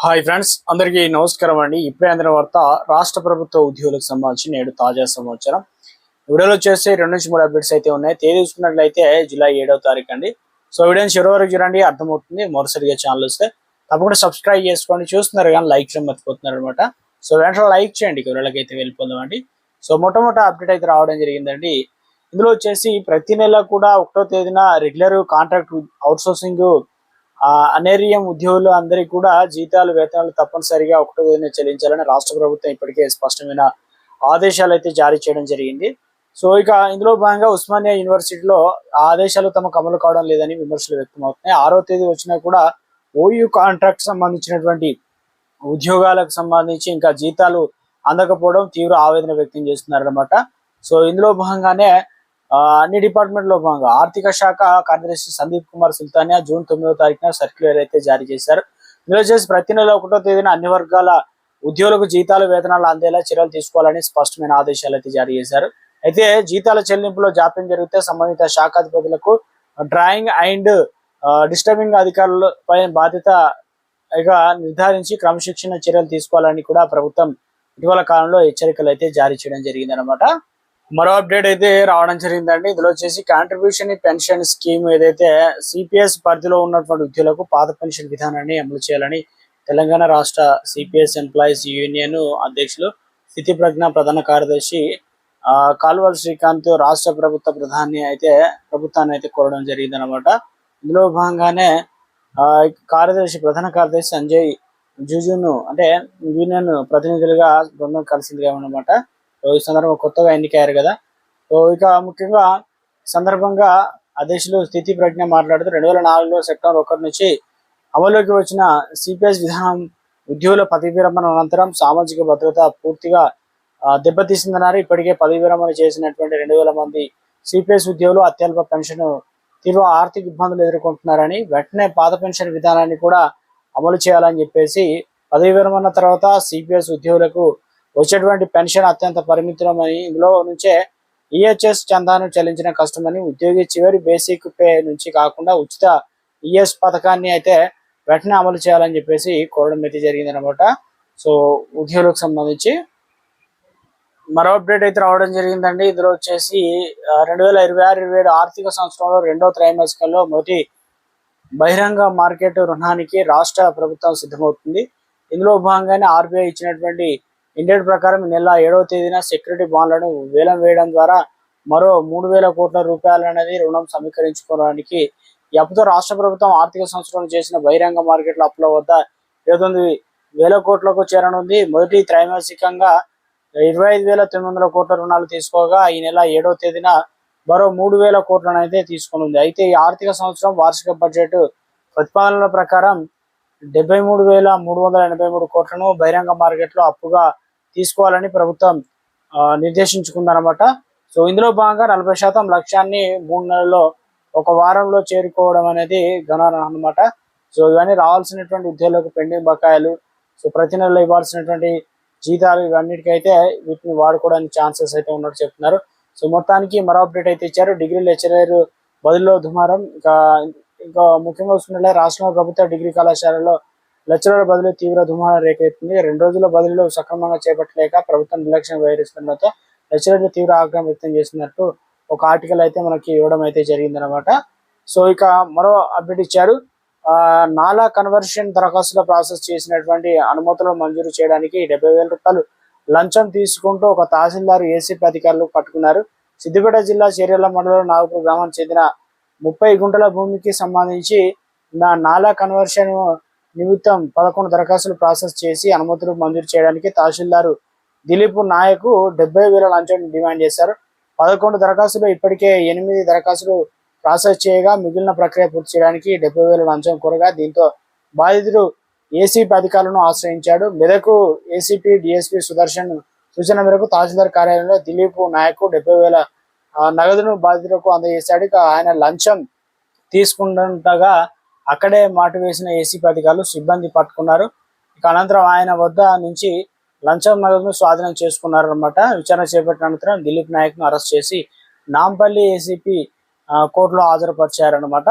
Hi friends, అందరికీ నమస్కారం అండి. ఇప్పుడే అందిన వార్త రాష్ట్ర ప్రభుత్వ ఉద్యోగులకు సంబంధించి నేడు తాజా సమాచారం. వీడియోలో వచ్చేసి 2 నుంచి 3 అప్డేట్స్ అయితే ఉన్నాయి. తేదీ చూసుకున్నట్లయితే జూలై 7వ తారీఖు అండి. సో వీడియోని చివరి వరకు చూడండి, అర్థమవుతుంది. మొదటిసారిగా ఛానల్ వస్తే తప్పకుండా సబ్స్క్రైబ్ చేసుకోండి. చూస్తున్నారు కానీ లైక్ చేయడం మర్చిపోతున్నారు అనమాట. సో వెంటనే లైక్ చేయండి, వివరాలకైతే వెళ్ళిపోదామండి. సో మొట్టమొదటి అప్డేట్ అయితే రావడం జరిగిందండి. ఇందులో వచ్చేసి ప్రతి నెల కూడా 1వ తేదీన రెగ్యులర్ కాంట్రాక్ట్ అవుట్సోర్సింగ్ అనేరియం ఉద్యోగులు అందరికీ కూడా జీతాలు వేతనాలు తప్పనిసరిగా 1వ తేదీన చెల్లించాలని రాష్ట్ర ప్రభుత్వం ఇప్పటికే స్పష్టమైన ఆదేశాలు అయితే జారీ చేయడం జరిగింది. సో ఇక ఇందులో భాగంగా ఉస్మానియా యూనివర్సిటీలో ఆ ఆదేశాలు తమకు అమలు కావడం లేదని విమర్శలు వ్యక్తమవుతున్నాయి. 6వ తేదీ వచ్చినా కూడా ఓయూ కాంట్రాక్ట్ సంబంధించినటువంటి ఉద్యోగాలకు సంబంధించి ఇంకా జీతాలు అందకపోవడం తీవ్ర ఆవేదన వ్యక్తం చేస్తున్నారన్నమాట. సో ఇందులో భాగంగానే అన్ని డిపార్ట్మెంట్ లో భాగంగా ఆర్థిక శాఖ కార్యదర్శి సందీప్ కుమార్ సుల్తానియా జూన్ 9వ తారీఖున సర్క్యులర్ అయితే జారీ చేశారు. ఇందులో చేసి ప్రతి నెల 1వ తేదీన అన్ని వర్గాల ఉద్యోగులకు జీతాలు వేతనాలు అందేలా చర్యలు తీసుకోవాలని స్పష్టమైన ఆదేశాలు అయితే జారీ చేశారు. అయితే జీతాల చెల్లింపులో జాప్యం జరిగితే సంబంధిత శాఖాధిపతులకు డ్రాయింగ్ అండ్ డిస్టర్బింగ్ అధికారులపై బాధ్యత నిర్ధారించి క్రమశిక్షణ చర్యలు తీసుకోవాలని కూడా ప్రభుత్వం ఇటీవల కాలంలో హెచ్చరికలు అయితే జారీ చేయడం జరిగింది అనమాట. మరో అప్డేట్ అయితే రావడం జరిగిందండి. ఇందులో వచ్చేసి కాంట్రిబ్యూషన్ పెన్షన్ స్కీమ్ ఏదైతే సిపిఎస్ పరిధిలో ఉన్నటువంటి ఉద్యోగులకు పాత పెన్షన్ విధానాన్ని అమలు చేయాలని తెలంగాణ రాష్ట్ర సిపిఎస్ ఎంప్లాయీస్ యూనియన్ అధ్యక్షులు స్థితి ప్రజ్ఞ ప్రధాన కార్యదర్శి కాల్వల్ శ్రీకాంత్ రాష్ట్ర ప్రభుత్వాన్ని అయితే కోరడం జరిగింది అనమాట. ఇందులో భాగంగానే ప్రధాన కార్యదర్శి సంజయ్ జుజును అంటే యూనియన్ ప్రతినిధులుగా బృందం కలిసిందిగా అనమాట. ఈ సందర్భంగా కొత్తగా ఎన్నికయ్యారు కదా. సో ఇక ముఖ్యంగా సందర్భంగా అధ్యక్షులు స్థితి ప్రజ్ఞ మాట్లాడుతూ 2004లో సెప్టెంబర్ 1 నుంచి అమలులోకి వచ్చిన సిపిఎస్ విధానం ఉద్యోగుల పదవి విరమణ అనంతరం సామాజిక భద్రత పూర్తిగా దెబ్బతీసిందన్నారు. ఇప్పటికే పదవి విరమణ చేసినటువంటి 2000 మంది సిపిఎస్ ఉద్యోగులు అత్యల్ప పెన్షన్ తీవ్ర ఆర్థిక ఇబ్బందులు ఎదుర్కొంటున్నారని, వెంటనే పాత పెన్షన్ విధానాన్ని కూడా అమలు చేయాలని చెప్పేసి పదవి విరమణ తర్వాత సిపిఎస్ ఉద్యోగులకు వచ్చేటువంటి పెన్షన్ అత్యంత పరిమితమని, ఇందులో నుంచే ఈహెచ్ఎస్ చందాను చెల్లించిన కష్టమని, ఉద్యోగి చివరి బేసిక్ పే నుంచి కాకుండా ఉచిత ఈఎస్ పథకాన్ని అయితే వెంటనే అమలు చేయాలని చెప్పేసి కోరడం అయితే జరిగింది అనమాట. సో ఉద్యోగులకు సంబంధించి మరో అప్డేట్ అయితే రావడం జరిగిందండి. ఇందులో వచ్చేసి 2026-27 ఆర్థిక సంవత్సరంలో 2వ త్రైమాసికంలో మొదటి బహిరంగ మార్కెట్ రుణానికి రాష్ట్ర ప్రభుత్వం సిద్ధమవుతుంది. ఇందులో భాగంగానే ఆర్బీఐ ఇచ్చినటువంటి ఇండెడ్ ప్రకారం ఈ నెల 7వ తేదీన సెక్యూరిటీ బాండ్లను వేలం వేయడం ద్వారా మరో 3,000 కోట్ల రూపాయలు అనేది రుణం సమీకరించుకోవడానికి ఈ అప్పుతో రాష్ట్ర ప్రభుత్వం ఆర్థిక సంవత్సరంలో చేసిన బహిరంగ మార్కెట్ల అప్పుల వద్ద 29,000 కోట్లకు చేరనుంది. మొదటి త్రైమాసికంగా 25,900 కోట్ల రుణాలు తీసుకోగా ఈ నెల 7వ తేదీన మరో 3,000 కోట్లను అయితే తీసుకునుంది. అయితే ఈ ఆర్థిక సంవత్సరం వార్షిక బడ్జెట్ ప్రతిపాదనల ప్రకారం 73,383 కోట్లను బహిరంగ మార్కెట్లో అప్పుగా తీసుకోవాలని ప్రభుత్వం నిర్దేశించుకుందనమాట. సో ఇందులో భాగంగా 40% లక్ష్యాన్ని 3 నెలల్లో 1 వారంలో చేరుకోవడం అనేది గణన అనమాట. సో ఇవన్నీ రావాల్సినటువంటి ఉద్యోగులకు పెండింగ్ బకాయిలు, సో ప్రతి నెలలో ఇవ్వాల్సినటువంటి జీతాలు, ఇవన్నిటికైతే వీటిని వాడుకోవడానికి ఛాన్సెస్ అయితే ఉన్నట్టు చెప్తున్నారు. సో మొత్తానికి మరో అప్డేట్ అయితే ఇచ్చారు. డిగ్రీ లెక్చరర్ బదిలీలో దుమారం. ఇంకా ముఖ్యంగా చూసుకున్నట్లయితే రాష్ట్రంలో ప్రభుత్వ డిగ్రీ కళాశాలలో లెక్చరర్ బదిలీ తీవ్ర దుమారం రేకెత్తింది. 2 రోజుల బదిలీలు సక్రమంగా చేపట్టలేక ప్రభుత్వం నిర్లక్ష్యం వహిస్తుండటంతో లెక్చరర్లు తీవ్ర ఆగ్రహం వ్యక్తం చేసినట్టు ఒక ఆర్టికల్ అయితే మనకి ఇవ్వడం అయితే జరిగిందనమాట. సో ఇక మరో అప్డేట్ ఇచ్చారు. నాలా కన్వర్షన్ దరఖాస్తుల ప్రాసెస్ చేసినటువంటి అనుమతులను మంజూరు చేయడానికి 70,000 రూపాయలు లంచం తీసుకుంటూ ఒక తహసీల్దార్ ఏసీపీ అధికారులు పట్టుకున్నారు. సిద్దిపేట జిల్లా చేర్యాల మండలం నాగపూర్ గ్రామానికి చెందిన 30 గుంటల భూమికి సంబంధించి నాలా కన్వర్షన్ నిమిత్తం 11 దరఖాస్తులు ప్రాసెస్ చేసి అనుమతులు మంజూరు చేయడానికి తహసీల్దార్ దిలీప్ నాయక్ 70,000 లంచం డిమాండ్ చేశారు. 11 దరఖాస్తులు ఇప్పటికే 8 దరఖాస్తులు ప్రాసెస్ చేయగా మిగిలిన ప్రక్రియ పూర్తి చేయడానికి 70,000 లంచం కోరగా, దీంతో బాధితుడు ఏసీపీ అధికారులను ఆశ్రయించాడు. మెదక్ ఏసీపీ డిఎస్పీ సుదర్శన్ సూచన మేరకు తహసీల్దార్ కార్యాలయంలో దిలీప్ నాయక్ 70,000 నగదును బాధితులకు అందజేశాడు. ఇక ఆయన లంచం తీసుకుంటుండగా అక్కడే మాటు వేసిన ఏసీపీ అధికారులు సిబ్బంది పట్టుకున్నారు. ఇక అనంతరం ఆయన వద్ద నుంచి లంచం నగదును స్వాధీనం చేసుకున్నారు అనమాట. విచారణ చేపట్టిన అనంతరం దిలీప్ నాయక్ ను అరెస్ట్ చేసి నాంపల్లి ఏసీపీ కోర్టులో హాజరుపరిచారనమాట.